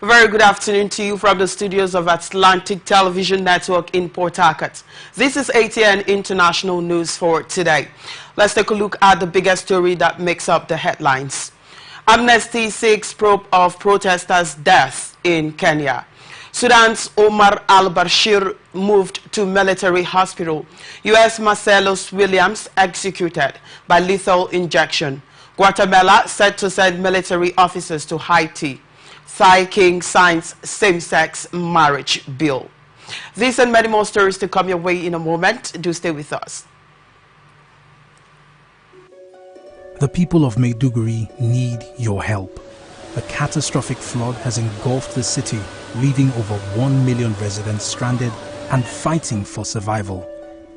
A very good afternoon to you from the studios of Atlantic Television Network in Port Harcourt. This is ATN International News for today. Let's take a look at the biggest story that makes up the headlines. Amnesty seeks probe of protesters' death in Kenya. Sudan's Omar al-Bashir moved to military hospital. U.S. Marcellus Williams executed by lethal injection. Guatemala set to send military officers to Haiti. Thai king signs same-sex marriage bill. These and many more stories to come your way in a moment. Do stay with us. The people of Maiduguri need your help. A catastrophic flood has engulfed the city, leaving over 1 million residents stranded and fighting for survival.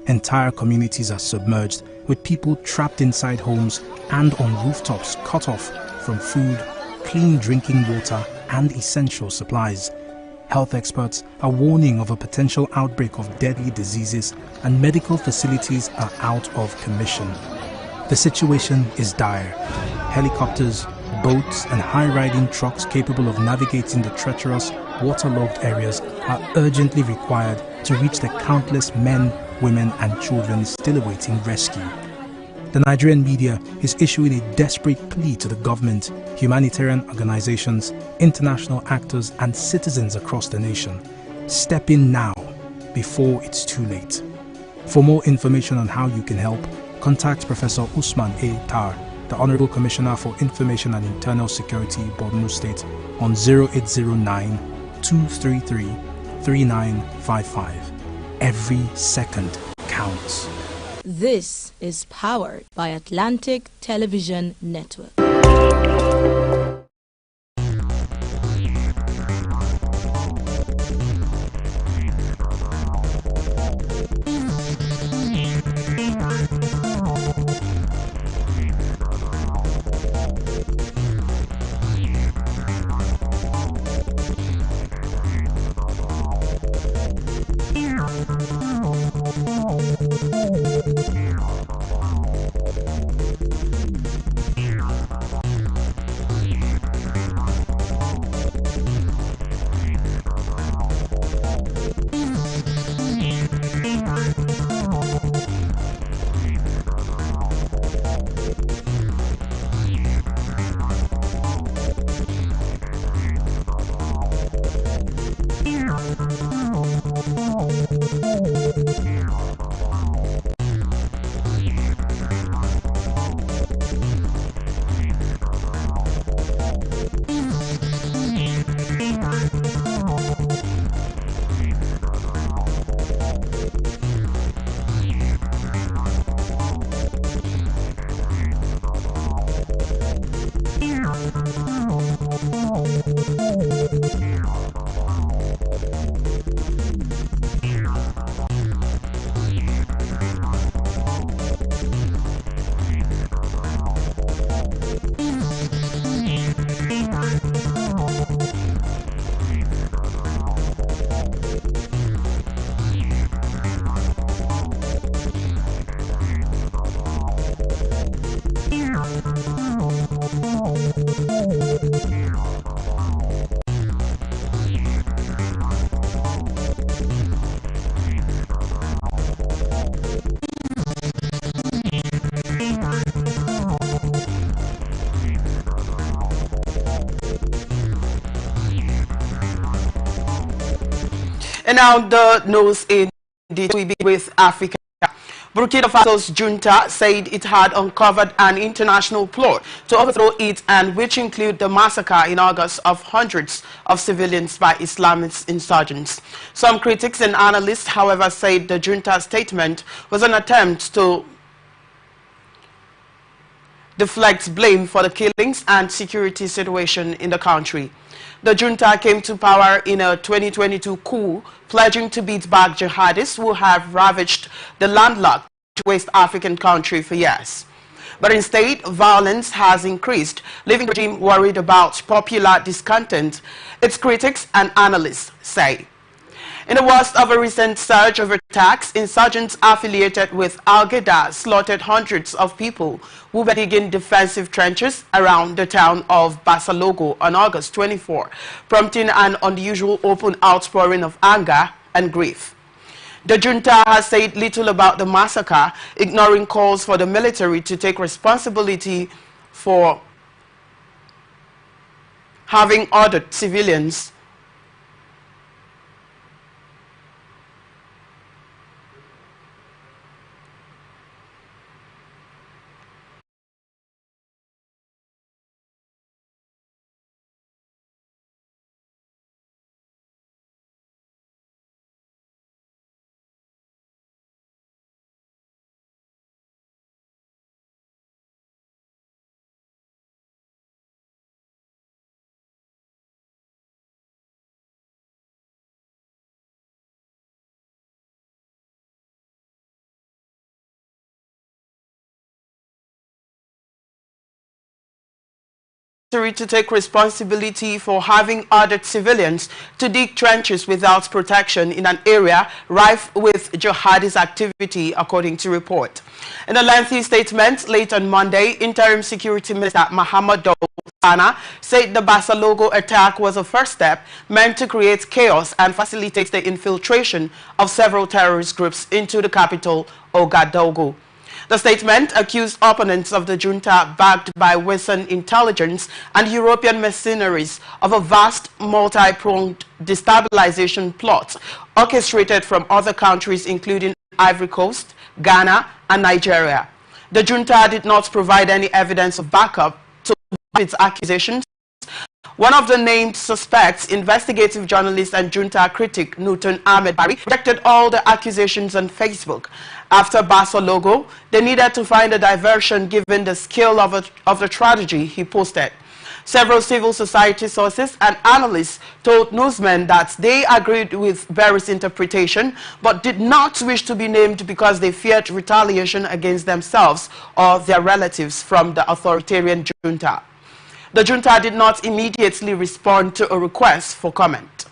Entire communities are submerged, with people trapped inside homes and on rooftops cut off from food, clean drinking water and essential supplies. Health experts are warning of a potential outbreak of deadly diseases, and medical facilities are out of commission. The situation is dire. Helicopters, boats and high-riding trucks capable of navigating the treacherous, waterlogged areas are urgently required to reach the countless men, women and children still awaiting rescue. The Nigerian media is issuing a desperate plea to the government, humanitarian organizations, international actors and citizens across the nation. Step in now, before it's too late. For more information on how you can help, contact Professor Usman A. Tar, the Honorable Commissioner for Information and Internal Security, Borno State, on 0809-233-3955. Every second counts. This is powered by Atlantic Television Network. And now the news in the we begin with Africa. Burkina Faso's junta said it had uncovered an international plot to overthrow it, and which include the massacre in August of hundreds of civilians by Islamist insurgents. Some critics and analysts, however, said the junta's statement was an attempt to deflect blame for the killings and security situation in the country. The junta came to power in a 2022 coup, pledging to beat back jihadists who have ravaged the landlocked West African country for years. But instead, violence has increased, leaving the regime worried about popular discontent, its critics and analysts say. In the worst of a recent surge of attacks, insurgents affiliated with Al-Qaeda slaughtered hundreds of people who were digging defensive trenches around the town of Basalogo on August 24, prompting an unusual open outpouring of anger and grief. The junta has said little about the massacre, ignoring calls for the military to take responsibility for having ordered civilians to take responsibility for having ordered civilians to dig trenches without protection in an area rife with jihadist activity, according to report. In a lengthy statement late on Monday, Interim Security Minister Muhammad Sana said the Basalogo attack was a first step meant to create chaos and facilitate the infiltration of several terrorist groups into the capital, Ouagadougou. The statement accused opponents of the junta, backed by Western intelligence and European mercenaries, of a vast multi-pronged destabilization plot orchestrated from other countries including Ivory Coast, Ghana and Nigeria. The junta did not provide any evidence of backup to its accusations. One of the named suspects, investigative journalist and junta critic Newton Ahmed Barry, rejected all the accusations on Facebook. After Basalogo, they needed to find a diversion given the scale of the tragedy, he posted. Several civil society sources and analysts told newsmen that they agreed with Barry's interpretation but did not wish to be named because they feared retaliation against themselves or their relatives from the authoritarian junta. The junta did not immediately respond to a request for comment.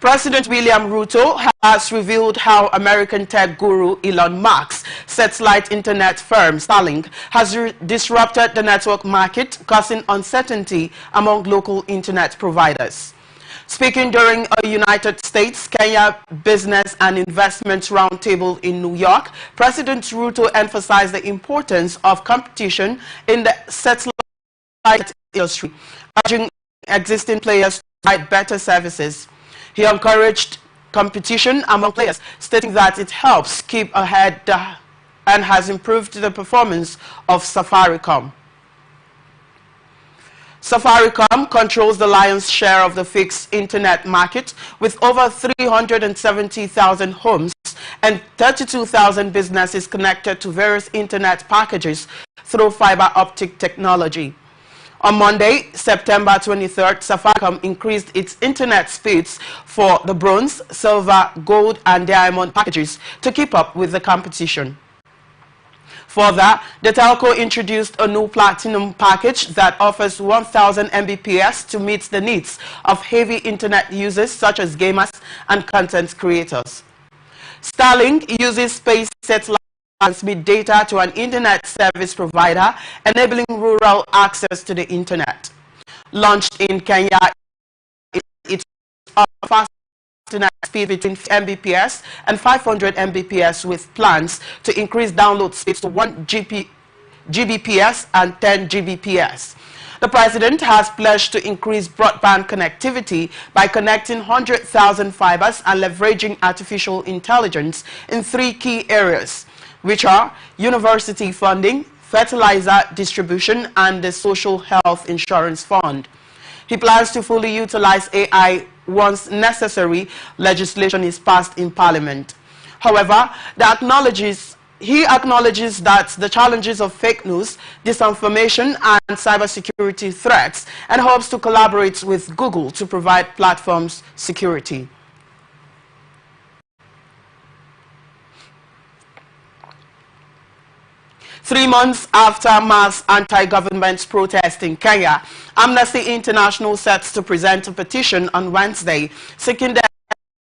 President William Ruto has revealed how American tech guru Elon Musk's satellite internet firm Starlink has disrupted the network market, causing uncertainty among local internet providers. Speaking during a United States-Kenya Business and Investment Roundtable in New York, President Ruto emphasized the importance of competition in the satellite industry, urging existing players to provide better services. He encouraged competition among players, stating that it helps keep ahead and has improved the performance of Safaricom. Safaricom controls the lion's share of the fixed internet market with over 370,000 homes and 32,000 businesses connected to various internet packages through fiber optic technology. On Monday, September 23rd, Safaricom increased its internet speeds for the bronze, silver, gold and diamond packages to keep up with the competition. Further, the telco introduced a new platinum package that offers 1,000 Mbps to meet the needs of heavy internet users such as gamers and content creators. Starlink uses space satellite to transmit data to an internet service provider, enabling rural access to the internet. Launched in Kenya, it offers fast internet speed between Mbps and 500 Mbps with plans to increase download speeds to 1 Gbps and 10 Gbps. The president has pledged to increase broadband connectivity by connecting 100,000 fibers and leveraging artificial intelligence in 3 key areas, which are university funding, fertilizer distribution, and the social health insurance fund. He plans to fully utilize AI once necessary legislation is passed in Parliament. However, he acknowledges that the challenges of fake news, disinformation, and cybersecurity threats, and hopes to collaborate with Google to provide platforms security. 3 months after mass anti-government protest in Kenya, Amnesty International sets to present a petition on Wednesday seeking the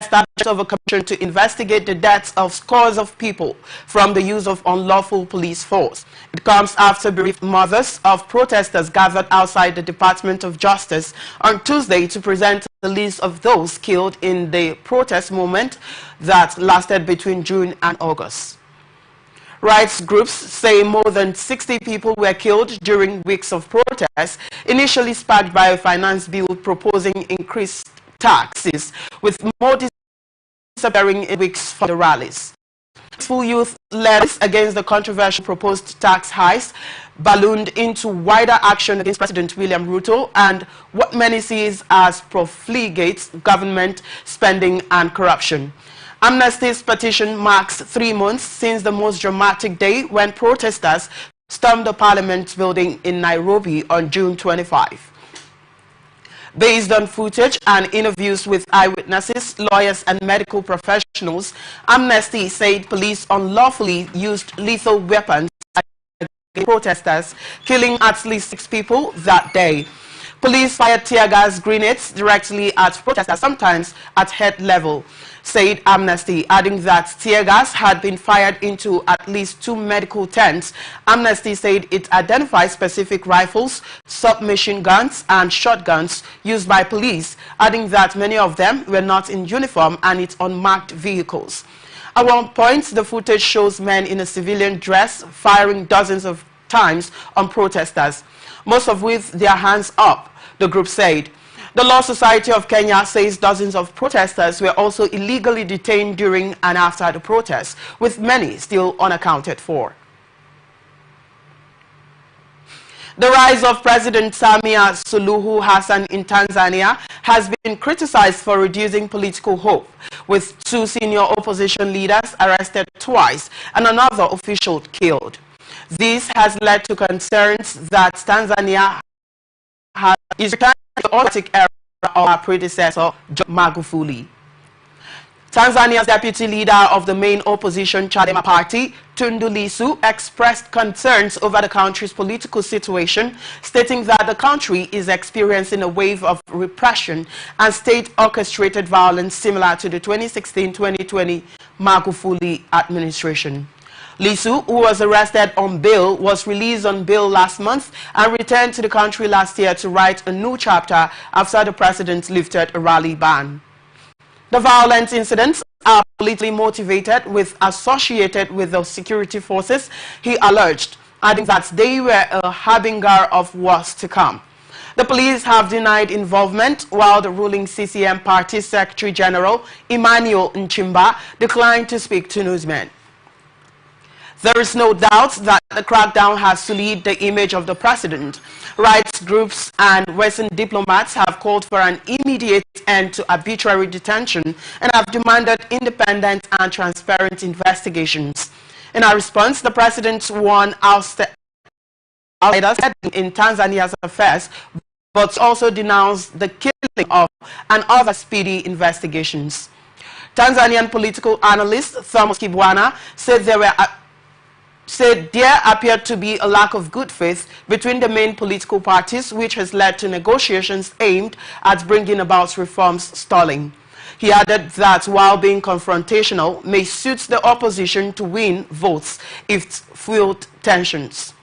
establishment of a commission to investigate the deaths of scores of people from the use of unlawful police force. It comes after bereaved mothers of protesters gathered outside the Department of Justice on Tuesday to present the list of those killed in the protest movement that lasted between June and August. Rights groups say more than 60 people were killed during weeks of protests, initially sparked by a finance bill proposing increased taxes, with more disappearing in weeks for the rallies. Peaceful youth rallies against the controversial proposed tax hikes ballooned into wider action against President William Ruto and what many see as profligate government spending and corruption. Amnesty's petition marks 3 months since the most dramatic day when protesters stormed the Parliament building in Nairobi on June 25. Based on footage and interviews with eyewitnesses, lawyers and medical professionals, Amnesty said police unlawfully used lethal weapons against protesters, killing at least 6 people that day. Police fired tear gas grenades directly at protesters, sometimes at head level, said Amnesty, adding that tear gas had been fired into at least 2 medical tents. Amnesty said it identified specific rifles, submachine guns and shotguns used by police, adding that many of them were not in uniform and it's unmarked vehicles. At one point, the footage shows men in a civilian dress firing dozens of times on protesters, most of with their hands up, the group said. The Law Society of Kenya says dozens of protesters were also illegally detained during and after the protests, with many still unaccounted for. The rise of President Samia Suluhu Hassan in Tanzania has been criticized for reducing political hope, with 2 senior opposition leaders arrested twice and another official killed. This has led to concerns that Tanzania is returning to the autocratic era of our predecessor, John Magufuli. Tanzania's deputy leader of the main opposition Chadema party, Tundu Lissu, expressed concerns over the country's political situation, stating that the country is experiencing a wave of repression and state-orchestrated violence similar to the 2016-2020 Magufuli administration. Lissu, who was arrested on bail, was released on bail last month and returned to the country last year to write a new chapter after the president lifted a rally ban. The violent incidents are politically motivated associated with the security forces, he alleged, adding that they were a harbinger of wars to come. The police have denied involvement, while the ruling CCM party Secretary General Emmanuel Nchimba declined to speak to newsmen. There is no doubt that the crackdown has sullied the image of the president. Rights groups and Western diplomats have called for an immediate end to arbitrary detention and have demanded independent and transparent investigations. In a response, the president warned outsiders in Tanzania's affairs, but also denounced the killing of and other speedy investigations. Tanzanian political analyst Thomas Kibwana said there appeared to be a lack of good faith between the main political parties, which has led to negotiations aimed at bringing about reforms stalling. He added that while being confrontational may suit the opposition to win votes if it fueled tensions.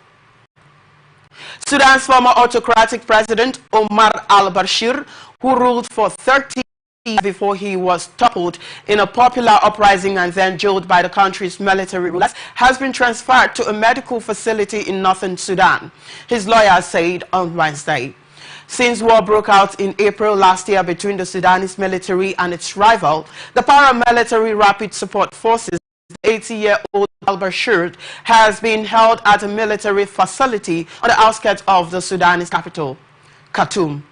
Sudan's former autocratic president Omar al-Bashir, who ruled for 30 years before he was toppled in a popular uprising and then jailed by the country's military rulers, has been transferred to a medical facility in northern Sudan, his lawyers said on Wednesday. Since war broke out in April last year between the Sudanese military and its rival, the paramilitary Rapid Support Forces, the 80-year-old al-Bashir has been held at a military facility on the outskirts of the Sudanese capital, Khartoum.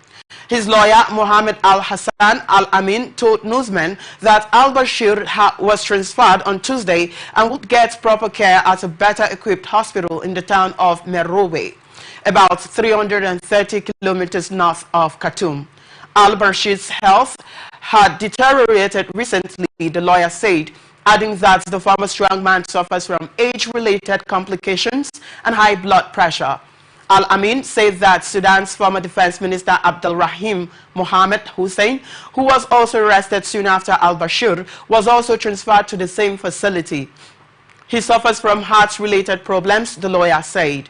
His lawyer, Mohammed al-Hassan al-Amin, told newsmen that al-Bashir was transferred on Tuesday and would get proper care at a better-equipped hospital in the town of Merowe, about 330 kilometers north of Khartoum. Al-Bashir's health had deteriorated recently, the lawyer said, adding that the former strongman suffers from age-related complications and high blood pressure. Al-Amin said that Sudan's former Defense Minister Abdelrahim Mohamed Hussein, who was also arrested soon after al-Bashir, was also transferred to the same facility. He suffers from heart-related problems, the lawyer said.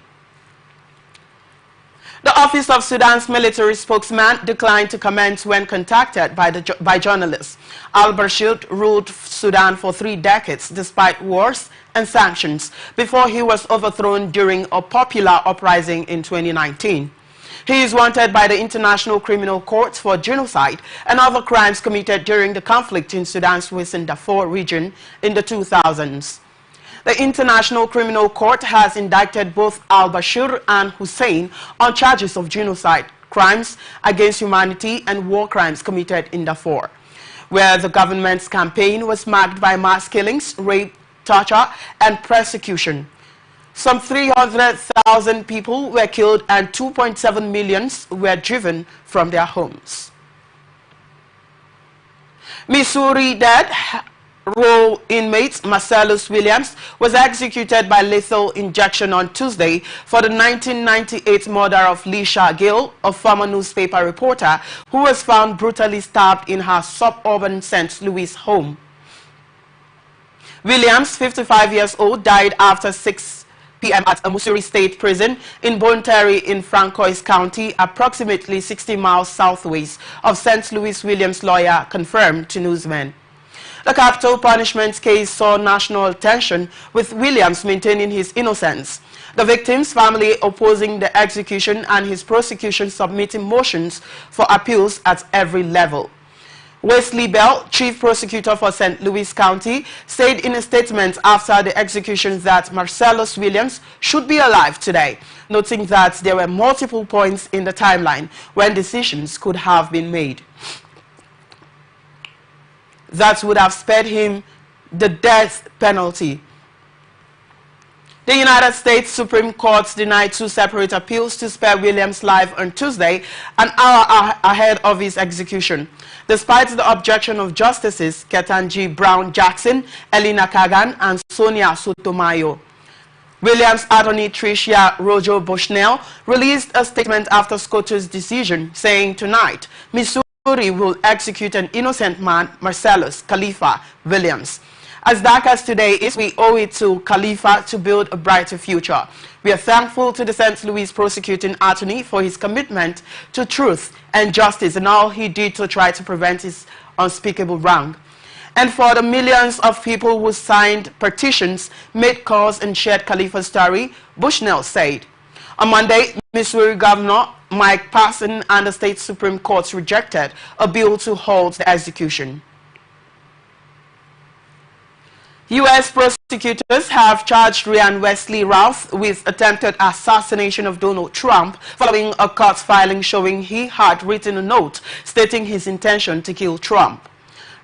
The Office of Sudan's military spokesman declined to comment when contacted by journalists. Al-Bashir ruled Sudan for 3 decades despite wars and sanctions before he was overthrown during a popular uprising in 2019. He is wanted by the International Criminal Court for genocide and other crimes committed during the conflict in Sudan's Western Darfur region in the 2000s. The International Criminal Court has indicted both al-Bashir and Hussein on charges of genocide, crimes against humanity and war crimes committed in Darfur, where the government's campaign was marked by mass killings, rape, torture, and persecution. Some 300,000 people were killed and 2.7 million were driven from their homes. Missouri dead row inmate Marcellus Williams was executed by lethal injection on Tuesday for the 1998 murder of Leisha Gill, a former newspaper reporter who was found brutally stabbed in her suburban St. Louis home. Williams, 55 years old, died after 6 p.m. at a Missouri State Prison in Bon Terre in Francois County, approximately 60 miles southwest of St. Louis. Williams' lawyer confirmed to newsmen. The capital punishment case saw national attention, with Williams maintaining his innocence, the victim's family opposing the execution and his prosecution submitting motions for appeals at every level. Wesley Bell, chief prosecutor for St. Louis County, said in a statement after the execution that Marcellus Williams should be alive today, noting that there were multiple points in the timeline when decisions could have been made that would have spared him the death penalty. The United States Supreme Court denied 2 separate appeals to spare Williams' life on Tuesday, an hour ahead of his execution, despite the objection of Justices Ketanji Brown Jackson, Elena Kagan, and Sonia Sotomayor. Williams' attorney Tricia Rojo Bushnell released a statement after SCOTU's decision, saying tonight, Missouri will execute an innocent man, Marcellus Khalifa Williams. As dark as today is, we owe it to Khalifa to build a brighter future. We are thankful to the St. Louis prosecuting attorney for his commitment to truth and justice and all he did to try to prevent his unspeakable wrong. And for the millions of people who signed petitions, made calls, and shared Khalifa's story, Bushnell said. On Monday, Missouri Governor Mike Parson and the state Supreme Court rejected a bill to halt the execution. U.S. prosecutors have charged Ryan Wesley Routh with attempted assassination of Donald Trump following a court filing showing he had written a note stating his intention to kill Trump.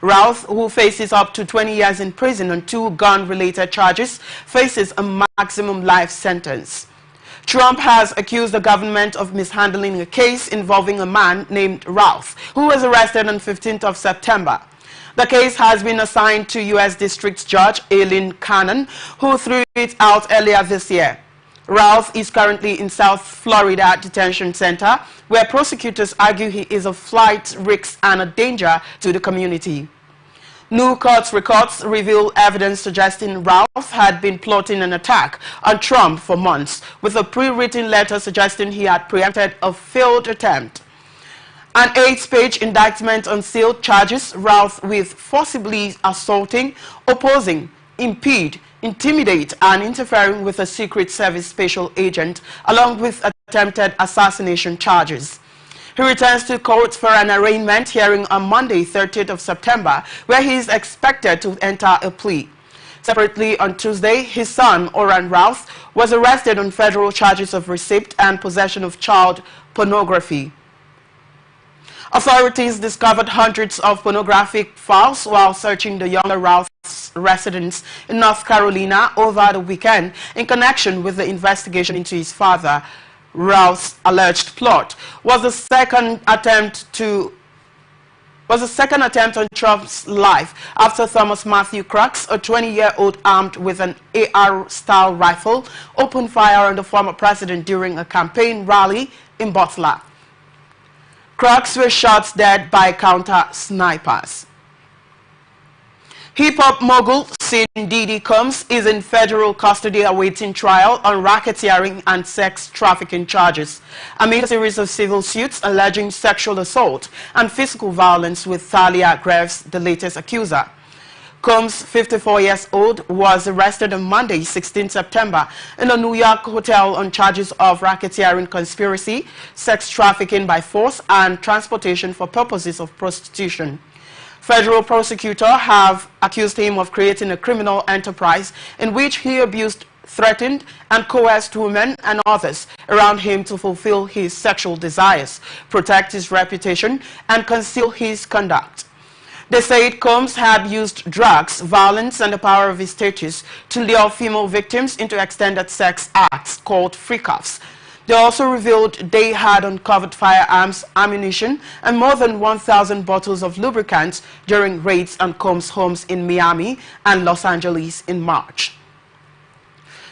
Routh, who faces up to 20 years in prison on 2 gun-related charges, faces a maximum life sentence. Trump has accused the government of mishandling a case involving a man named Routh, who was arrested on 15th of September. The case has been assigned to U.S. District Judge Aileen Cannon, who threw it out earlier this year. Routh is currently in South Florida Detention Center, where prosecutors argue he is a flight risk and a danger to the community. New court records reveal evidence suggesting Routh had been plotting an attack on Trump for months, with a pre-written letter suggesting he had preempted a failed attempt. An 8-page indictment unsealed charges Routh with forcibly assaulting, opposing, impede, intimidate, and interfering with a Secret Service special agent, along with attempted assassination charges. He returns to court for an arraignment hearing on Monday, 30th of September, where he is expected to enter a plea. Separately, on Tuesday, his son, Oran Routh, was arrested on federal charges of receipt and possession of child pornography. Authorities discovered hundreds of pornographic files while searching the younger Routh's residence in North Carolina over the weekend in connection with the investigation into his father. Routh's alleged plot was the second attempt to was a second attempt on Trump's life after Thomas Matthew Crooks, a 20-year-old armed with an AR-style rifle, opened fire on the former president during a campaign rally in Butler. Crooks was shot dead by counter-snipers. Hip-hop mogul Diddy Combs is in federal custody awaiting trial on racketeering and sex trafficking charges amid a series of civil suits alleging sexual assault and physical violence, with Thalia Graves the latest accuser. Combs, 54 years old, was arrested on Monday, 16 September, in a New York hotel on charges of racketeering conspiracy, sex trafficking by force, and transportation for purposes of prostitution. Federal prosecutors have accused him of creating a criminal enterprise in which he abused, threatened, and coerced women and others around him to fulfill his sexual desires, protect his reputation, and conceal his conduct. They said Combs had used drugs, violence, and the power of his status to lure female victims into extended sex acts called free-cuffs. They also revealed they had uncovered firearms, ammunition, and more than 1,000 bottles of lubricants during raids on Combs' homes in Miami and Los Angeles in March.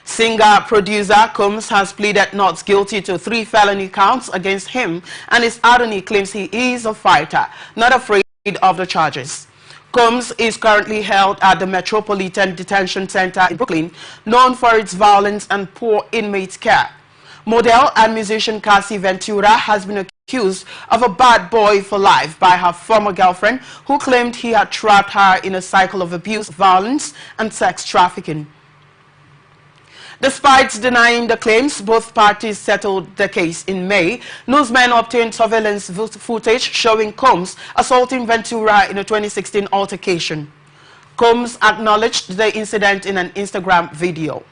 Singer-producer Combs has pleaded not guilty to 3 felony counts against him, and his attorney claims he is a fighter, not afraid of the charges. Combs is currently held at the Metropolitan Detention Center in Brooklyn, known for its violence and poor inmate care. Model and musician Cassie Ventura has been accused of a bad boy for life by her former girlfriend, who claimed he had trapped her in a cycle of abuse, violence, and sex trafficking. Despite denying the claims, both parties settled the case in May. Newsmen obtained surveillance footage showing Combs assaulting Ventura in a 2016 altercation. Combs acknowledged the incident in an Instagram video.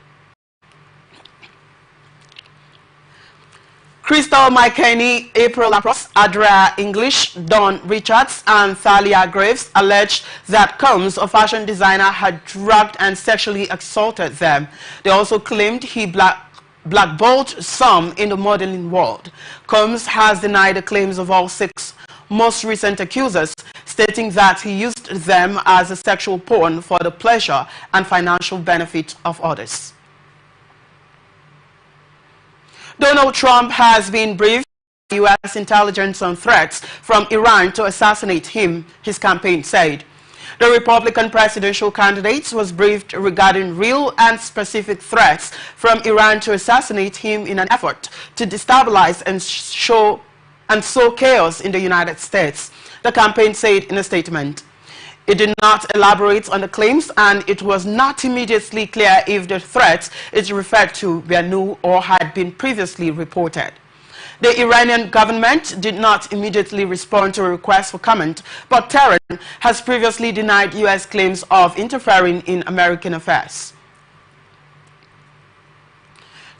Crystal McKinney, April Lapros, Adria English, Dawn Richards, and Thalia Graves alleged that Combs, a fashion designer, had drugged and sexually assaulted them. They also claimed he blackballed some in the modeling world. Combs has denied the claims of all 6 most recent accusers, stating that he used them as a sexual pawn for the pleasure and financial benefit of others. Donald Trump has been briefed by U.S. intelligence on threats from Iran to assassinate him, his campaign said. The Republican presidential candidate was briefed regarding real and specific threats from Iran to assassinate him in an effort to destabilize and sow chaos in the United States, the campaign said in a statement. It did not elaborate on the claims, and it was not immediately clear if the threats it referred to were new or had been previously reported. The Iranian government did not immediately respond to a request for comment, but Tehran has previously denied U.S. claims of interfering in American affairs.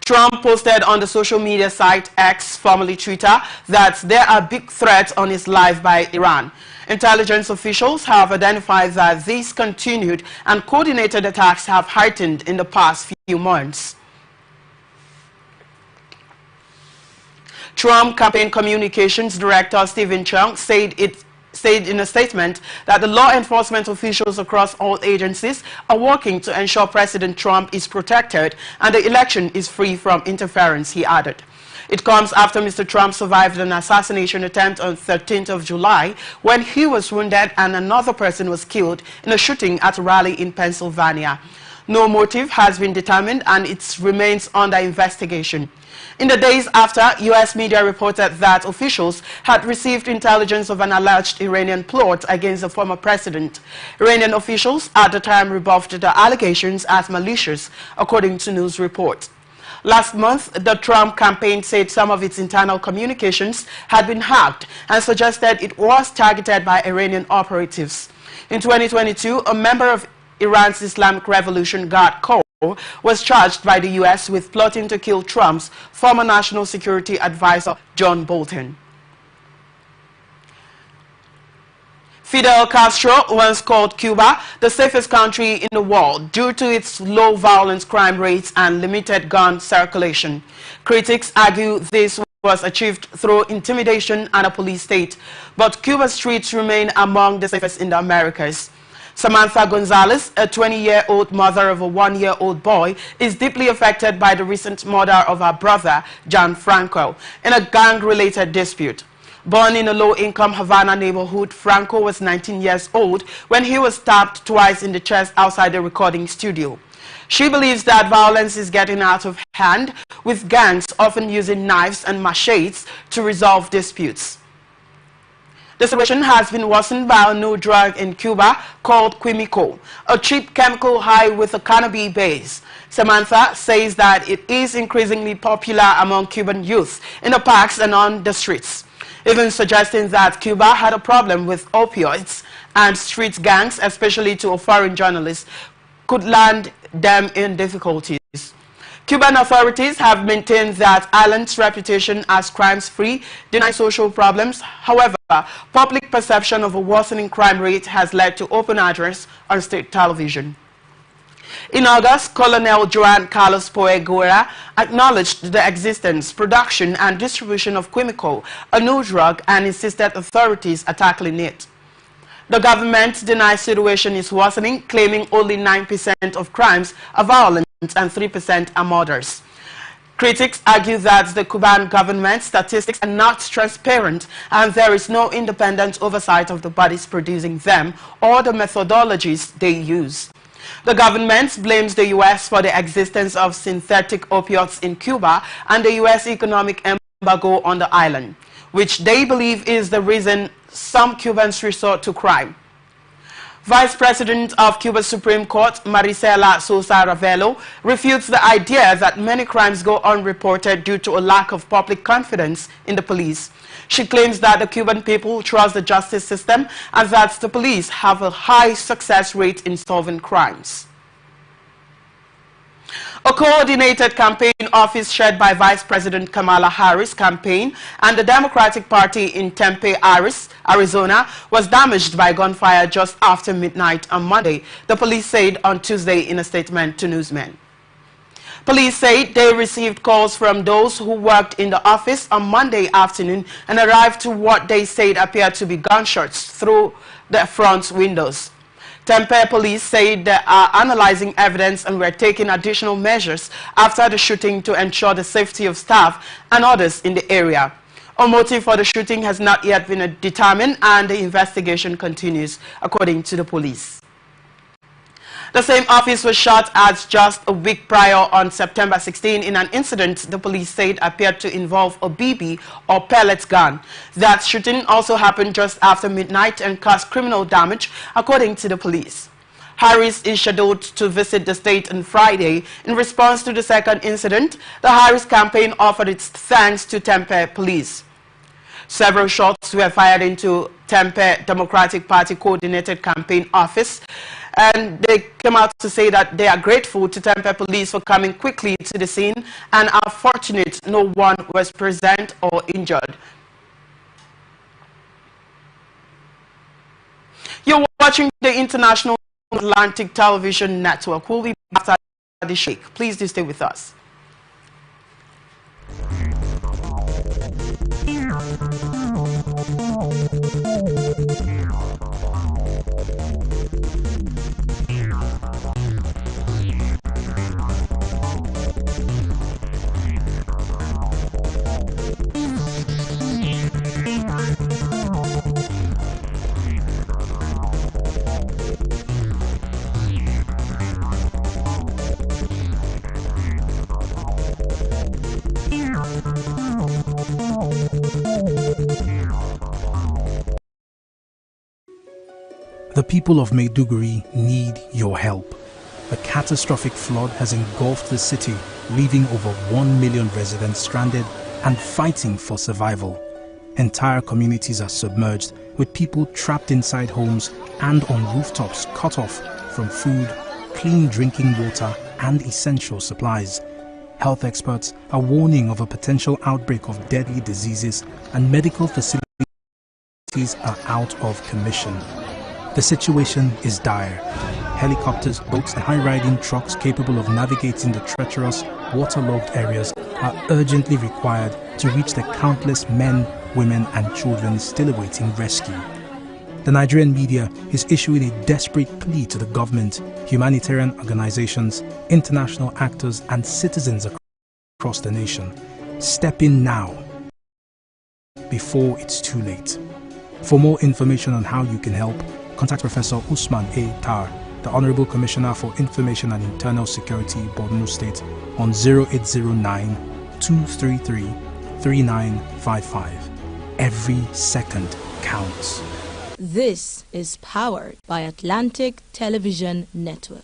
Trump posted on the social media site X, formerly Twitter, that there are big threats on his life by Iran. Intelligence officials have identified that these continued and coordinated attacks have heightened in the past few months. Trump campaign communications director Stephen Chung said in a statement that the law enforcement officials across all agencies are working to ensure President Trump is protected and the election is free from interference, he added. It comes after Mr. Trump survived an assassination attempt on 13th of July when he was wounded and another person was killed in a shooting at a rally in Pennsylvania. No motive has been determined and it remains under investigation. In the days after, U.S. media reported that officials had received intelligence of an alleged Iranian plot against the former president. Iranian officials at the time rebuffed the allegations as malicious, according to news reports. Last month, the Trump campaign said some of its internal communications had been hacked and suggested it was targeted by Iranian operatives. In 2022, a member of Iran's Islamic Revolution Guard Corps was charged by the U.S. with plotting to kill Trump's former national security advisor, John Bolton. Fidel Castro once called Cuba the safest country in the world due to its low violence crime rates and limited gun circulation. Critics argue this was achieved through intimidation and a police state, but Cuba's streets remain among the safest in the Americas. Samantha Gonzalez, a 20-year-old mother of a 1-year-old boy, is deeply affected by the recent murder of her brother, John Franco, in a gang-related dispute. Born in a low-income Havana neighborhood, Franco was 19 years old when he was stabbed twice in the chest outside the recording studio. She believes that violence is getting out of hand, with gangs often using knives and machetes to resolve disputes. The situation has been worsened by a new drug in Cuba called Quimico, a cheap chemical high with a cannabis base. Samantha says that it is increasingly popular among Cuban youth in the parks and on the streets, even suggesting that Cuba had a problem with opioids and street gangs, especially to a foreign journalist, could land them in difficulties. Cuban authorities have maintained that island's reputation as crimes-free denies social problems. However, public perception of a worsening crime rate has led to open address on state television. In August, Colonel Juan Carlos Poe Guerra acknowledged the existence, production and distribution of Quimico, a new drug, and insisted authorities are tackling it. The government denies the situation is worsening, claiming only 9% of crimes are violent and 3% are murders. Critics argue that the Cuban government statistics are not transparent and there is no independent oversight of the bodies producing them or the methodologies they use. The government blames the U.S. for the existence of synthetic opioids in Cuba and the U.S. economic embargo on the island, which they believe is the reason some Cubans resort to crime. Vice President of Cuba's Supreme Court, Marisela Sosa Ravelo, refutes the idea that many crimes go unreported due to a lack of public confidence in the police. She claims that the Cuban people trust the justice system and that the police have a high success rate in solving crimes. A coordinated campaign office shared by Vice President Kamala Harris' campaign and the Democratic Party in Tempe, Arizona, was damaged by gunfire just after midnight on Monday, the police said on Tuesday in a statement to newsmen. Police said they received calls from those who worked in the office on Monday afternoon and arrived to what they said appeared to be gunshots through the front windows. Tempe police said they are analyzing evidence and were taking additional measures after the shooting to ensure the safety of staff and others in the area. A motive for the shooting has not yet been determined and the investigation continues, according to the police. The same office was shot at just a week prior on September 16 in an incident the police said appeared to involve a BB or pellet gun. That shooting also happened just after midnight and caused criminal damage, according to the police. Harris is scheduled to visit the state on Friday. In response to the second incident, the Harris campaign offered its thanks to Tempe police. Several shots were fired into Tempe Democratic Party coordinated campaign office, and they came out to say that they are grateful to Tempe police for coming quickly to the scene and are fortunate no one was present or injured. You're watching the International Atlantic Television Network. We'll be back after the shake. Please do stay with us. The people of Maiduguri need your help. A catastrophic flood has engulfed the city, leaving over 1 million residents stranded and fighting for survival. Entire communities are submerged, with people trapped inside homes and on rooftops cut off from food, clean drinking water and essential supplies. Health experts are warning of a potential outbreak of deadly diseases and medical facilities are out of commission. The situation is dire. Helicopters, boats and high-riding trucks capable of navigating the treacherous, waterlogged areas are urgently required to reach the countless men, women and children still awaiting rescue. The Nigerian media is issuing a desperate plea to the government, humanitarian organizations, international actors and citizens across the nation. Step in now, before it's too late. For more information on how you can help, contact Professor Usman A. Tar, the Honorable Commissioner for Information and Internal Security, Borno State, on 0809-233-3955. Every second counts. This is powered by Atlantic Television Network.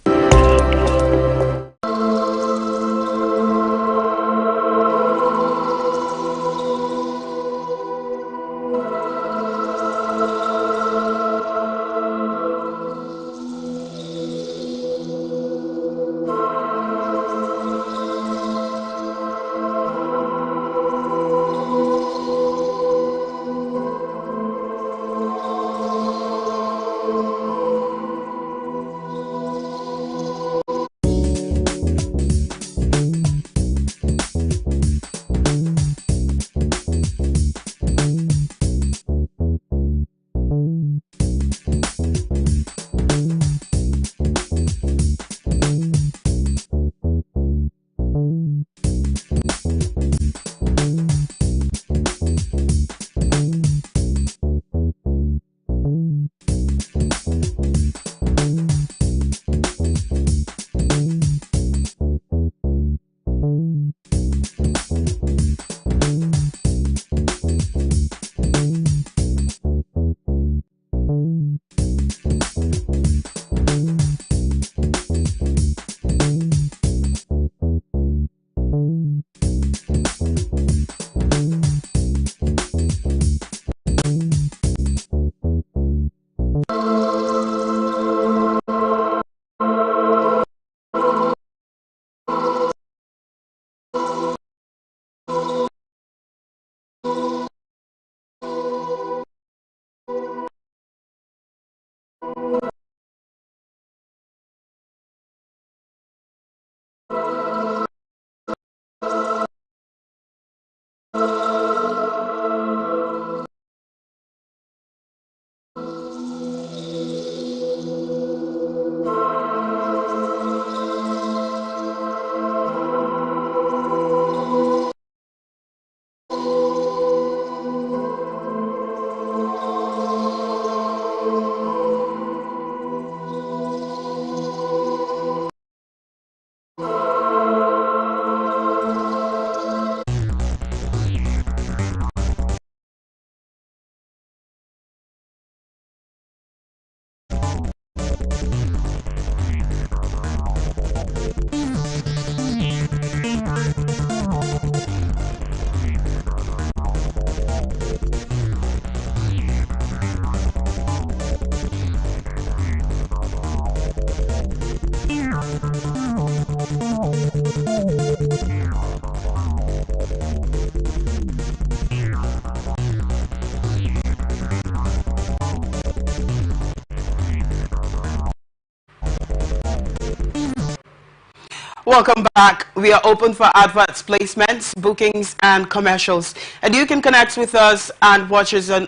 Welcome back. We are open for adverts, placements, bookings and commercials. And you can connect with us and watch us on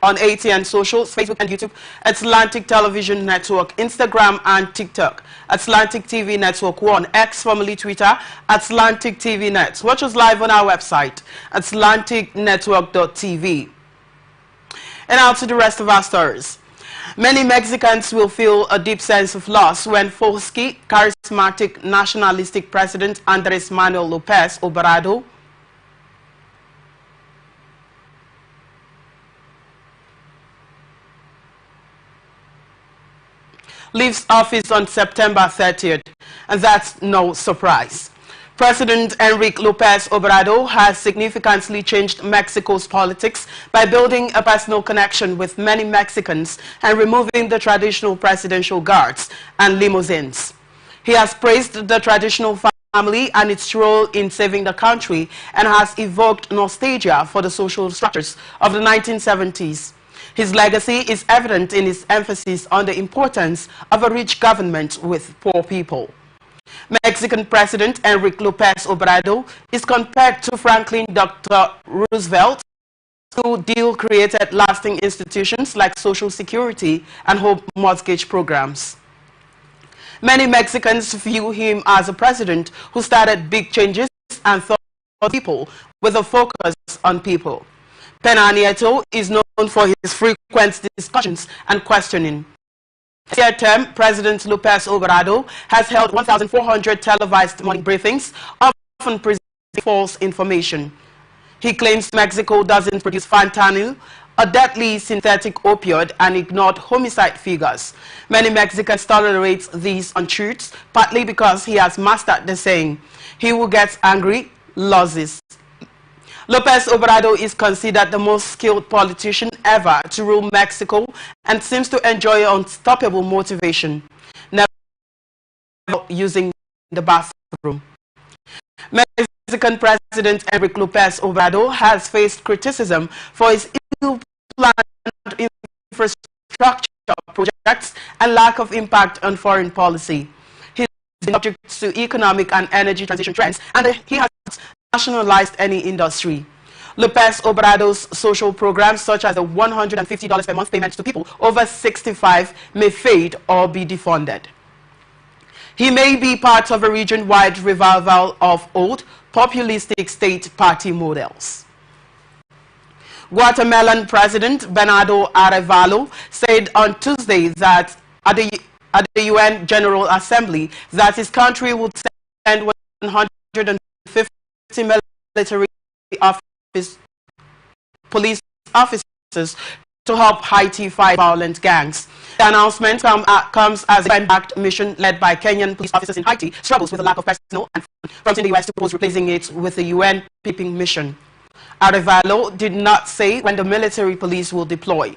ATN socials, Facebook and YouTube, Atlantic Television Network, Instagram and TikTok, Atlantic TV Network 1, X formerly Twitter, Atlantic TV Net. Watch us live on our website, atlanticnetwork.tv. And now to the rest of our stories. Many Mexicans will feel a deep sense of loss when Fosky, charismatic nationalistic President Andrés Manuel López Obrador, leaves office on September 30th, and that's no surprise. President Enrique López Obrador has significantly changed Mexico's politics by building a personal connection with many Mexicans and removing the traditional presidential guards and limousines. He has praised the traditional family and its role in saving the country and has evoked nostalgia for the social structures of the 1970s. His legacy is evident in his emphasis on the importance of a rich government with poor people. Mexican President Enrique López Obrador is compared to Franklin Dr. Roosevelt, whose deal created lasting institutions like Social Security and home mortgage programs. Many Mexicans view him as a president who started big changes and thought of people with a focus on people. Peña Nieto is known for his frequent discussions and questioning. This term, President López Obrador has held 1,400 televised morning briefings, often presenting false information. He claims Mexico doesn't produce fentanyl, a deadly synthetic opioid, and ignored homicide figures. Many Mexicans tolerate these untruths, partly because he has mastered the saying, "He who gets angry loses." López Obrador is considered the most skilled politician ever to rule Mexico and seems to enjoy unstoppable motivation, never using the bathroom. Mexican President Enrique López Obrador has faced criticism for his ill-planned infrastructure projects and lack of impact on foreign policy. He is subject to economic and energy transition trends, and he has nationalized any industry. López Obrador's social programs, such as the $150 per month payment to people over 65, may fade or be defunded. He may be part of a region-wide revival of old, populistic state party models. Guatemalan President Bernardo Arevalo said on Tuesday that at the UN General Assembly that his country would send 150 military police officers to help Haiti fight violent gangs. The announcement comes as a backed mission led by Kenyan police officers in Haiti struggles with a lack of personnel and prompting the U.S. to propose replacing it with the UN peeping mission. Arevalo did not say when the military police will deploy.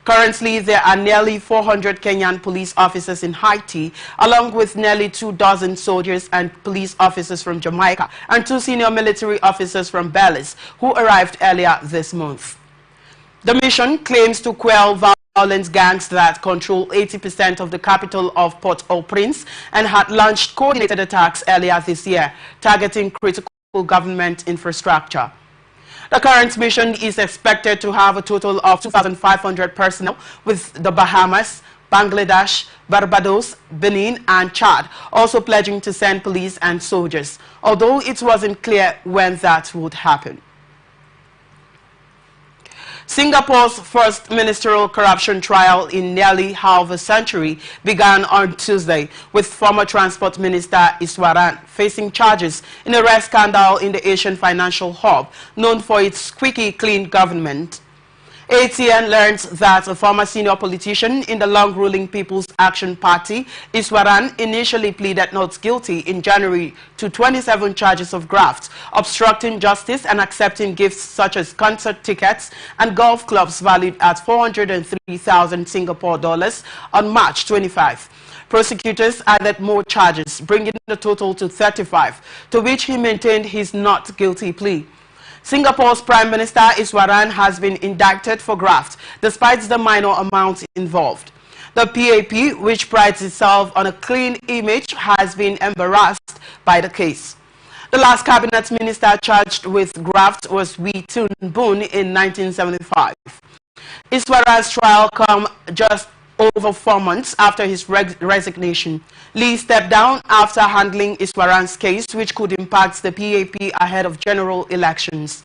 Currently, there are nearly 400 Kenyan police officers in Haiti, along with nearly 24 soldiers and police officers from Jamaica and 2 senior military officers from Belize, who arrived earlier this month. The mission claims to quell violent gangs that control 80% of the capital of Port-au-Prince and had launched coordinated attacks earlier this year, targeting critical government infrastructure. The current mission is expected to have a total of 2,500 personnel, with the Bahamas, Bangladesh, Barbados, Benin and Chad also pledging to send police and soldiers, although it wasn't clear when that would happen. Singapore's first ministerial corruption trial in nearly half a century began on Tuesday, with former Transport Minister Iswaran facing charges in a rare scandal in the Asian financial hub, known for its squeaky clean government. ATN learned that a former senior politician in the long-ruling People's Action Party, Iswaran, initially pleaded not guilty in January to 27 charges of graft, obstructing justice and accepting gifts such as concert tickets and golf clubs valued at 403,000 Singapore dollars on March 25. Prosecutors added more charges, bringing the total to 35, to which he maintained his not guilty plea. Singapore's Prime Minister Iswaran has been indicted for graft, despite the minor amounts involved. The PAP, which prides itself on a clean image, has been embarrassed by the case. The last cabinet minister charged with graft was Wee Toon Boon in 1975. Iswaran's trial comes just over 4 months after his resignation. Lee stepped down after handling Iswaran's case, which could impact the PAP ahead of general elections.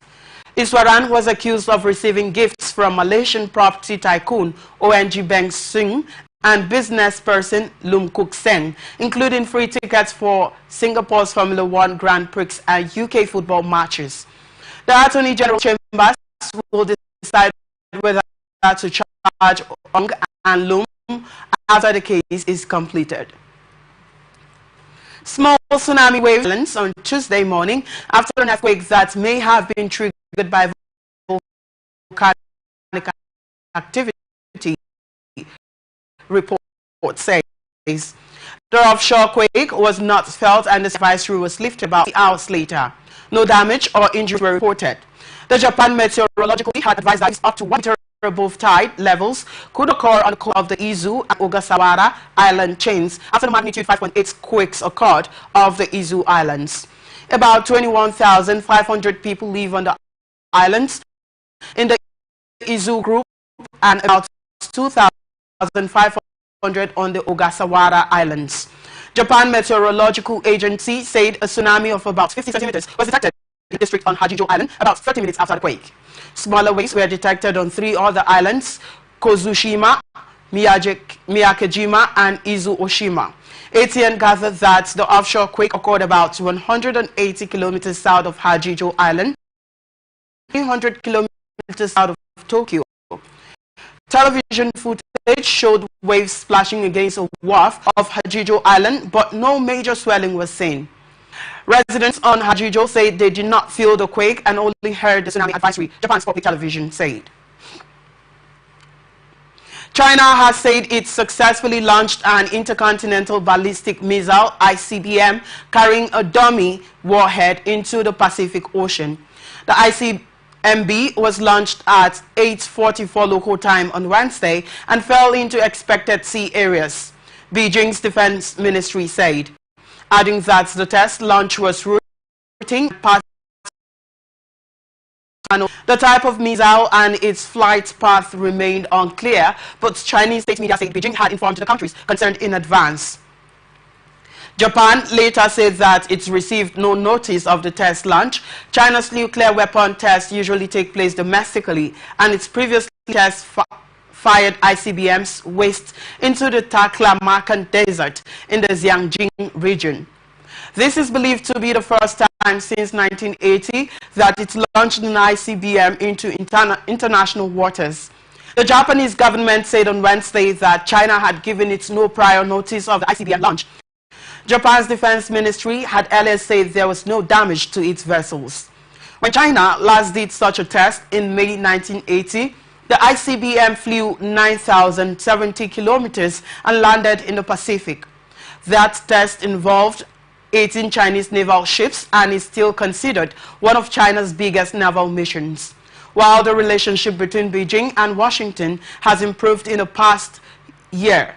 Iswaran was accused of receiving gifts from Malaysian property tycoon ONG Beng Sing and business person Lum Kuk Seng, including free tickets for Singapore's Formula One Grand Prix and UK football matches. The Attorney General Chambers will decide whether to charge Ong and Lum after the case is completed. Small tsunami waves on Tuesday morning after an earthquake that may have been triggered by volcanic activity, report says. The offshore quake was not felt and the advisory was lifted about 3 hours later. No damage or injuries were reported. The Japan Meteorological had advised that it's up to 1 meter above tide levels could occur on the coast of the Izu and Ogasawara Island chains after the magnitude 5.8 quakes occurred off the Izu Islands. About 21,500 people live on the islands in the Izu group and about 2,500 on the Ogasawara Islands. Japan Meteorological Agency said a tsunami of about 50 centimeters was detected in the district on Hajijo Island about 30 minutes after the quake. Smaller waves were detected on 3 other islands, Kozushima, Miyakejima, and Izu Oshima. ATN gathered that the offshore quake occurred about 180 kilometers south of Hajijo Island, 300 kilometers south of Tokyo. Television footage showed waves splashing against a wharf of Hajijo Island, but no major swelling was seen. Residents on Hajijo said they did not feel the quake and only heard the tsunami advisory, Japan's public television said. China has said it successfully launched an intercontinental ballistic missile, ICBM, carrying a dummy warhead into the Pacific Ocean. The ICBM was launched at 8:44 local time on Wednesday and fell into expected sea areas, Beijing's defense ministry said, adding that the test launch was routine. The type of missile and its flight path remained unclear, but Chinese state media said Beijing had informed the countries concerned in advance. Japan later said that it received no notice of the test launch. China's nuclear weapon tests usually take place domestically, and its previous test fired ICBMs west into the Taklamakan Desert in the Xinjiang region. This is believed to be the first time since 1980 that it launched an ICBM into international waters. The Japanese government said on Wednesday that China had given it no prior notice of the ICBM launch. Japan's defense ministry had earlier said there was no damage to its vessels. When China last did such a test in May 1980, the ICBM flew 9,070 kilometers and landed in the Pacific. That test involved 18 Chinese naval ships and is still considered one of China's biggest naval missions. While the relationship between Beijing and Washington has improved in the past year,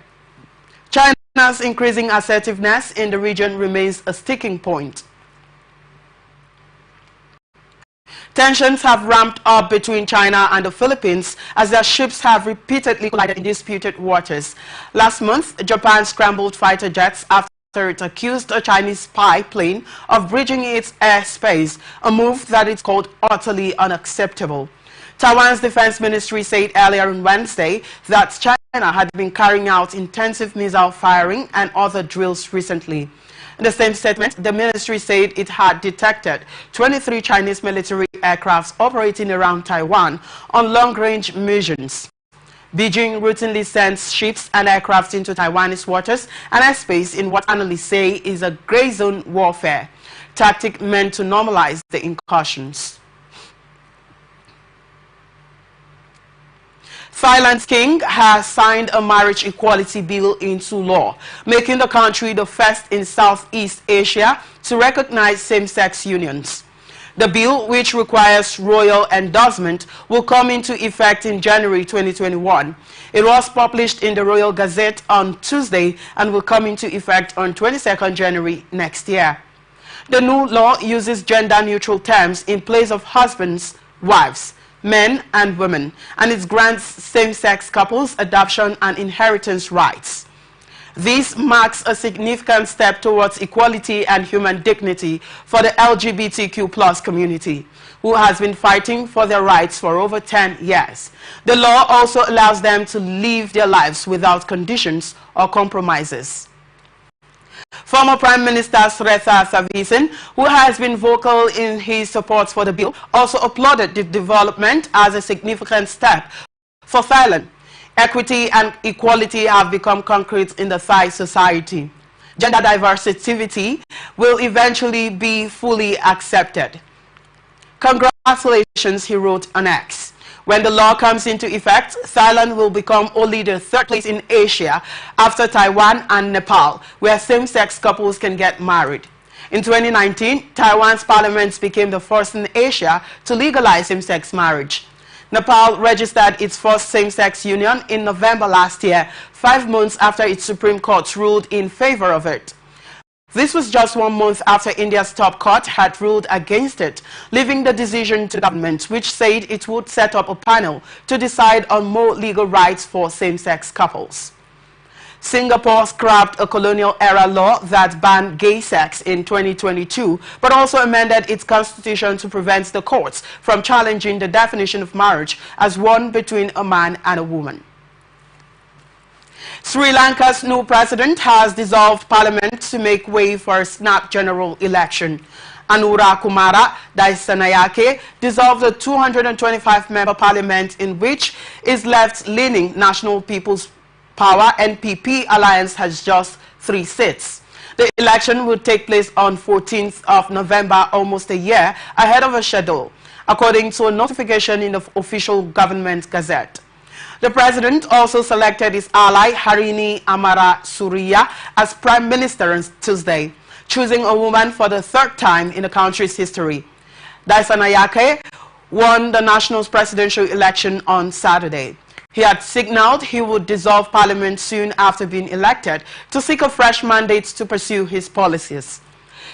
China's increasing assertiveness in the region remains a sticking point. Tensions have ramped up between China and the Philippines as their ships have repeatedly collided in disputed waters. Last month, Japan scrambled fighter jets after it accused a Chinese spy plane of breaching its airspace, a move that it called utterly unacceptable. Taiwan's defense ministry said earlier on Wednesday that China had been carrying out intensive missile firing and other drills recently. In the same statement, the ministry said it had detected 23 Chinese military aircrafts operating around Taiwan on long-range missions. Beijing routinely sends ships and aircraft into Taiwanese waters and airspace in what analysts say is a gray zone warfare tactic meant to normalize the incursions. Thailand's king has signed a marriage equality bill into law, making the country the first in Southeast Asia to recognize same-sex unions. The bill, which requires royal endorsement, will come into effect in January 2021. It was published in the Royal Gazette on Tuesday and will come into effect on 22nd January next year. The new law uses gender-neutral terms in place of husbands, wives, men and women, and it grants same-sex couples adoption and inheritance rights. This marks a significant step towards equality and human dignity for the LGBTQ+ community, who has been fighting for their rights for over 10 years. The law also allows them to live their lives without conditions or compromises. Former Prime Minister Sretha Thavisin, who has been vocal in his support for the bill, also applauded the development as a significant step for Thailand. Equity and equality have become concrete in the Thai society. Gender diversity will eventually be fully accepted. Congratulations, he wrote on X. When the law comes into effect, Thailand will become only the third place in Asia after Taiwan and Nepal, where same-sex couples can get married. In 2019, Taiwan's parliament became the first in Asia to legalize same-sex marriage. Nepal registered its first same-sex union in November last year, 5 months after its Supreme Court ruled in favor of it. This was just 1 month after India's top court had ruled against it, leaving the decision to the government, which said it would set up a panel to decide on more legal rights for same-sex couples. Singapore scrapped a colonial-era law that banned gay sex in 2022, but also amended its constitution to prevent the courts from challenging the definition of marriage as one between a man and a woman. Sri Lanka's new president has dissolved parliament to make way for a snap general election. Anura Kumara Daisanayake dissolved the 225-member parliament in which his left-leaning National People's Power NPP alliance has just 3 seats. The election will take place on 14th of November, almost a year ahead of a schedule, according to a notification in the official government gazette. The president also selected his ally Harini Amara Surya as prime minister on Tuesday, choosing a woman for the 3rd time in the country's history. Daisanayake won the national presidential election on Saturday. He had signaled he would dissolve parliament soon after being elected to seek a fresh mandate to pursue his policies.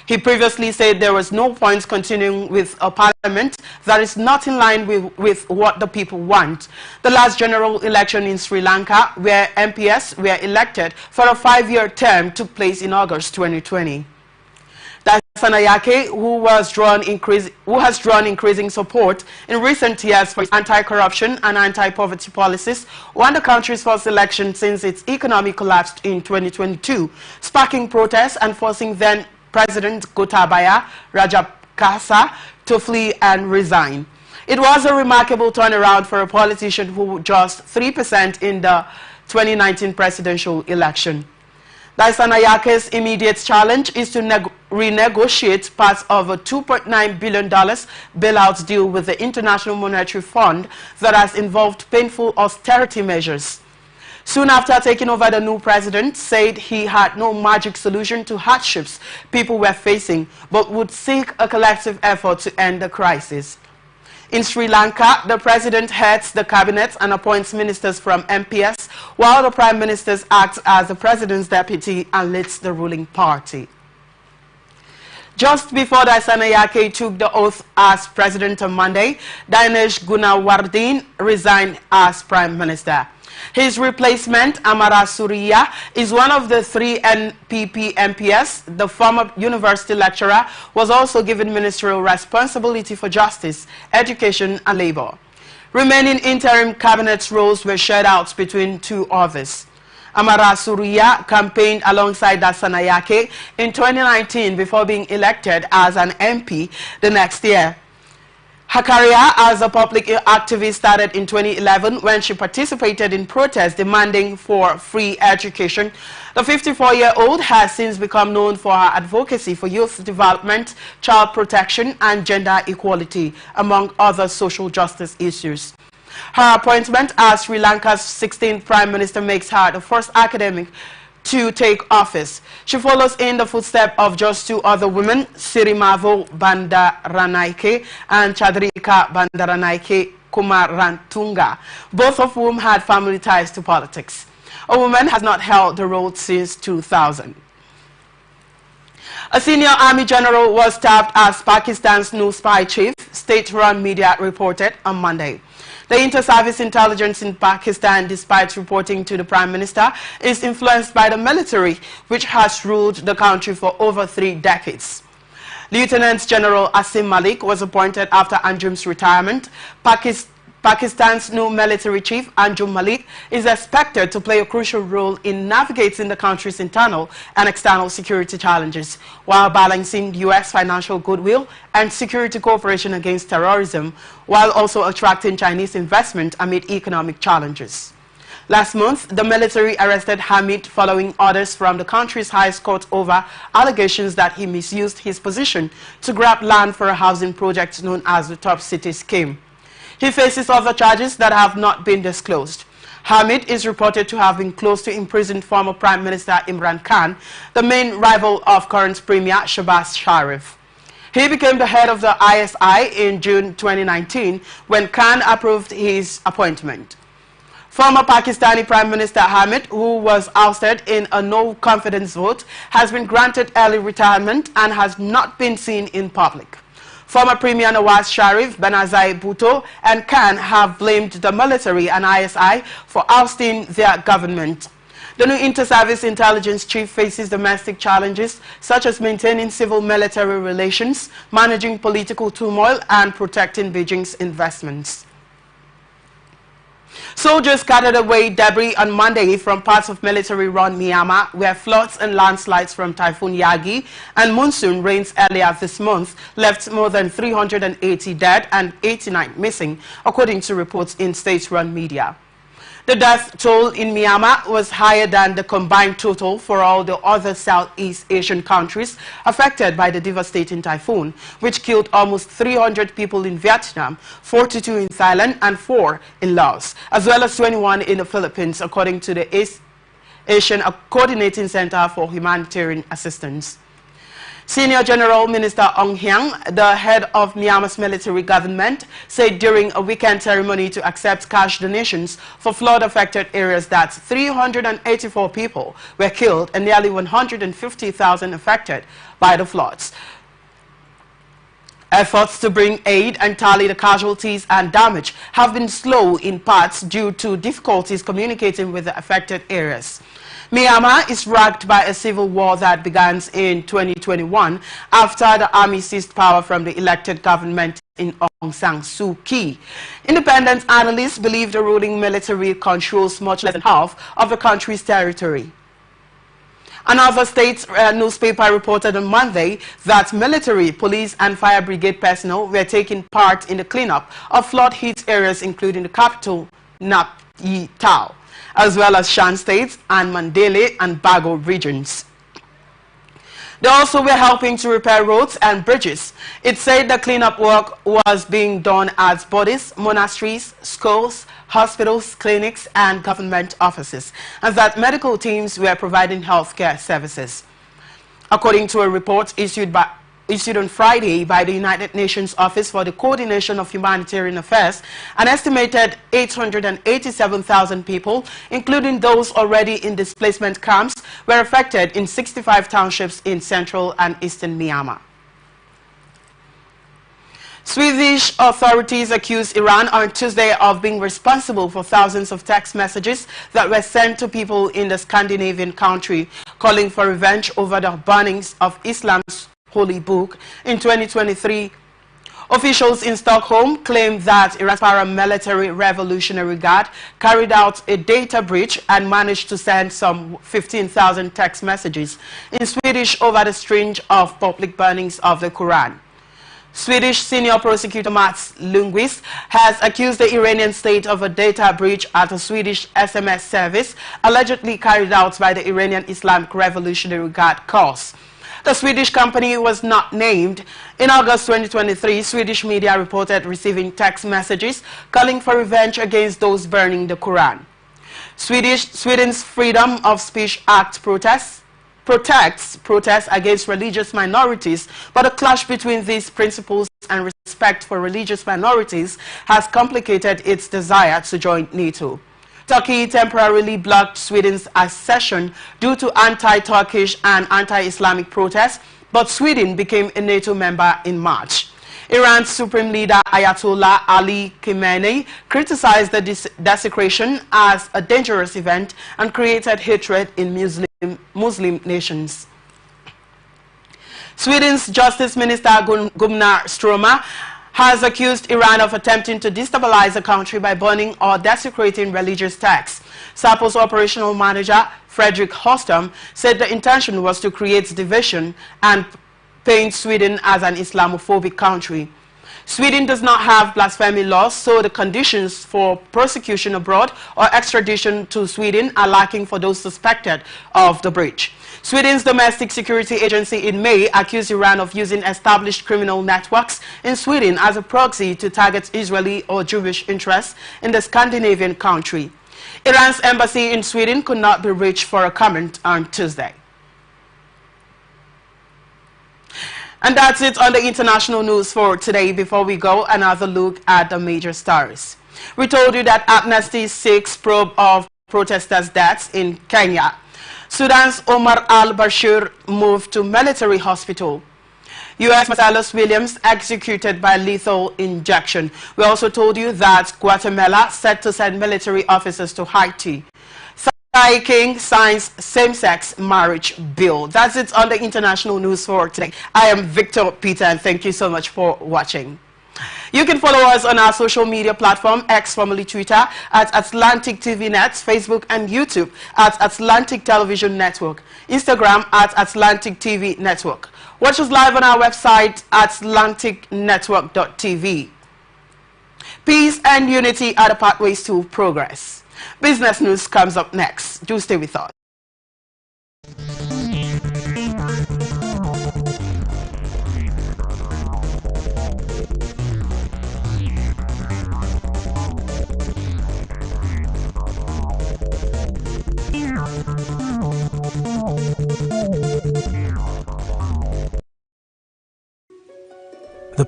He previously said there was no point continuing with a parliament that is not in line with what the people want. The last general election in Sri Lanka, where MPs were elected for a 5-year term, took place in August 2020. Daisanayake, who has drawn increasing support in recent years for its anti-corruption and anti-poverty policies, won the country's first election since its economy collapsed in 2022, sparking protests and forcing then-President Gotabaya Rajapaksa to flee and resign. It was a remarkable turnaround for a politician who just 3% in the 2019 presidential election. Daisanayake's immediate challenge is to renegotiate parts of a $2.9 billion bailout deal with the International Monetary Fund that has involved painful austerity measures. Soon after taking over, the new president said he had no magic solution to hardships people were facing, but would seek a collective effort to end the crisis. In Sri Lanka, the president heads the cabinet and appoints ministers from MPs, while the prime minister acts as the president's deputy and leads the ruling party. Just before Daisanayake took the oath as president on Monday, Dinesh Gunawardene resigned as prime minister. His replacement, Amara Surya, is one of the 3 NPP MPs. The former university lecturer was also given ministerial responsibility for justice, education and labor. Remaining interim cabinet roles were shared out between 2 others. Amara Surya campaigned alongside Daisanayake in 2019 before being elected as an MP the next year. Her career as a public activist started in 2011 when she participated in protests demanding for free education. The 54-year-old has since become known for her advocacy for youth development, child protection and gender equality, among other social justice issues. Her appointment as Sri Lanka's 16th Prime Minister makes her the first academic to take office. She follows in the footsteps of just 2 other women, Sirimavo Bandaranaike and Chandrika Bandaranaike Kumarantunga, both of whom had family ties to politics. A woman has not held the role since 2000. A senior army general was tapped as Pakistan's new spy chief, state-run media reported on Monday. The inter-service intelligence in Pakistan, despite reporting to the Prime Minister, is influenced by the military, which has ruled the country for over 3 decades. Lieutenant General Asim Malik was appointed after Anjum's retirement. Pakistan's new military chief, Anjum Malik, is expected to play a crucial role in navigating the country's internal and external security challenges, while balancing U.S. financial goodwill and security cooperation against terrorism, while also attracting Chinese investment amid economic challenges. Last month, the military arrested Hamid following orders from the country's highest court over allegations that he misused his position to grab land for a housing project known as the Top City Scheme. He faces other charges that have not been disclosed. Hamid is reported to have been close to imprisoned former Prime Minister Imran Khan, the main rival of current Premier Shehbaz Sharif. He became the head of the ISI in June 2019 when Khan approved his appointment. Former Pakistani Prime Minister Hamid, who was ousted in a no-confidence vote, has been granted early retirement and has not been seen in public. Former Premier Nawaz Sharif, Benazir Bhutto and Khan have blamed the military and ISI for ousting their government. The new inter-service intelligence chief faces domestic challenges such as maintaining civil-military relations, managing political turmoil and protecting Beijing's investments. Soldiers carted away debris on Monday from parts of military-run Myanmar, where floods and landslides from Typhoon Yagi and monsoon rains earlier this month left more than 380 dead and 89 missing, according to reports in state-run media. The death toll in Myanmar was higher than the combined total for all the other Southeast Asian countries affected by the devastating typhoon, which killed almost 300 people in Vietnam, 42 in Thailand and 4 in Laos, as well as 21 in the Philippines, according to the Asian Coordinating Center for Humanitarian Assistance. Senior General Minister Aung Hyang, the head of Myanmar's military government, said during a weekend ceremony to accept cash donations for flood-affected areas that 384 people were killed and nearly 150,000 affected by the floods. Efforts to bring aid and tally the casualties and damage have been slow in parts due to difficulties communicating with the affected areas. Myanmar is racked by a civil war that began in 2021 after the army seized power from the elected government in Aung San Suu Kyi. Independent analysts believe the ruling military controls much less than half of the country's territory. Another state newspaper reported on Monday that military, police and fire brigade personnel were taking part in the cleanup of flood-hit areas including the capital, Nap Yi Tao, as well as Shan State and Mandalay and Bago regions. They also were helping to repair roads and bridges. It said the cleanup work was being done at bodies, monasteries, schools, hospitals, clinics and government offices, and that medical teams were providing healthcare services. According to a report issued on Friday by the United Nations Office for the Coordination of Humanitarian Affairs, an estimated 887,000 people, including those already in displacement camps, were affected in 65 townships in central and eastern Myanmar. Swedish authorities accused Iran on Tuesday of being responsible for thousands of text messages that were sent to people in the Scandinavian country, calling for revenge over the burnings of Islam's holy book in 2023. Officials in Stockholm claimed that Iran's paramilitary Revolutionary Guard carried out a data breach and managed to send some 15,000 text messages in Swedish over the string of public burnings of the Quran. Swedish senior prosecutor Mats Lundqvist has accused the Iranian state of a data breach at a Swedish SMS service allegedly carried out by the Iranian Islamic Revolutionary Guard Corps. The Swedish company was not named. In August 2023, Swedish media reported receiving text messages calling for revenge against those burning the Quran. Sweden's Freedom of Speech Act protects protests against religious minorities, but a clash between these principles and respect for religious minorities has complicated its desire to join NATO. Turkey temporarily blocked Sweden's accession due to anti-Turkish and anti-Islamic protests, but Sweden became a NATO member in March. Iran's supreme leader Ayatollah Ali Khamenei criticized the desecration as a dangerous event and created hatred in Muslim nations. Sweden's Justice Minister Gunnar Strömmer has accused Iran of attempting to destabilize the country by burning or desecrating religious texts. SAPO's operational manager, Fredrik Hostam, said the intention was to create division and paint Sweden as an Islamophobic country. Sweden does not have blasphemy laws, so the conditions for persecution abroad or extradition to Sweden are lacking for those suspected of the breach. Sweden's domestic security agency in May accused Iran of using established criminal networks in Sweden as a proxy to target Israeli or Jewish interests in the Scandinavian country. Iran's embassy in Sweden could not be reached for a comment on Tuesday. And that's it on the international news for today. Before we go, another look at the major stories. We told you that Amnesty seeks probe of protesters' deaths in Kenya. Sudan's Omar al-Bashir moved to military hospital. U.S. Marcellus Williams executed by lethal injection. We also told you that Guatemala set to send military officers to Haiti. Thai King signs same-sex marriage bill. That's it on the international news for today. I am Victor Peter, and thank you so much for watching. You can follow us on our social media platform, X formerly Twitter, at Atlantic TV Net, Facebook and YouTube at Atlantic Television Network, Instagram at Atlantic TV Network. Watch us live on our website at atlanticnetwork.tv. Peace and unity are the pathways to progress. Business news comes up next. Do stay with us.